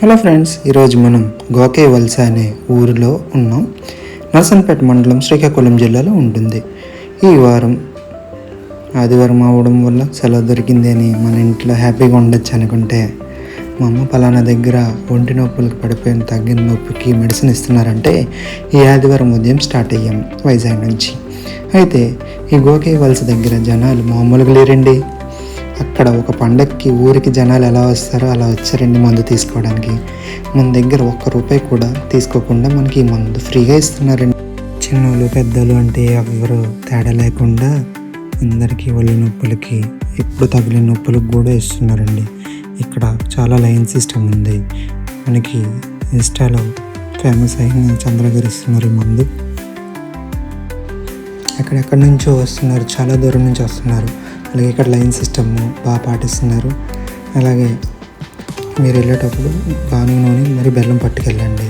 Hello friends, ఈరోజు మనం గోకే వలస అనే ఊరిలో ఉన్నాం. నర్సన్పేట మండలం, శ్రీకాకుళం జిల్లాలో ఉంటుంది. ఈ వారం ఆదివారం అవడం వల్ల సెలవు దొరికింది అని మన ఇంట్లో హ్యాపీగా ఉండొచ్చు అనుకుంటే, మా అమ్మ పలానా దగ్గర ఒంటి నొప్పులకు పడిపోయిన తగ్గిన నొప్పికి మెడిసిన్ ఇస్తున్నారంటే ఈ ఆదివారం ఉదయం స్టార్ట్ అయ్యాం వైజాగ్ నుంచి. అయితే ఈ గోకే వలస దగ్గర జనాలు మామూలుగా లేరండి. అక్కడ ఒక పండగకి ఊరికి జనాలు ఎలా వస్తారో అలా వచ్చారండి మందు తీసుకోవడానికి. మన దగ్గర ₹1 కూడా తీసుకోకుండా మనకి ఈ మందు ఫ్రీగా ఇస్తున్నారండి. చిన్నోళ్ళు పెద్దలు అంటే ఎవరు తేడా లేకుండా అందరికీ ఒళ్ళు నొప్పులకి, ఎప్పుడు తగిలిన నొప్పులకు కూడా ఇస్తున్నారండి. ఇక్కడ చాలా లైన్ సిస్టమ్ ఉంది. మనకి ఇన్స్టాలో ఫేమస్ అయిన చంద్రగారు ఇస్తున్నారు ఈ మందు. ఎక్కడెక్కడి నుంచో వస్తున్నారు, చాలా దూరం నుంచి వస్తున్నారు. అలాగే ఇక్కడ లైన్ సిస్టమ్ బాగా పాటిస్తున్నారు. అలాగే మీరు వెళ్ళేటప్పుడు గాను నూనె మరి బెల్లం పట్టుకెళ్ళండి.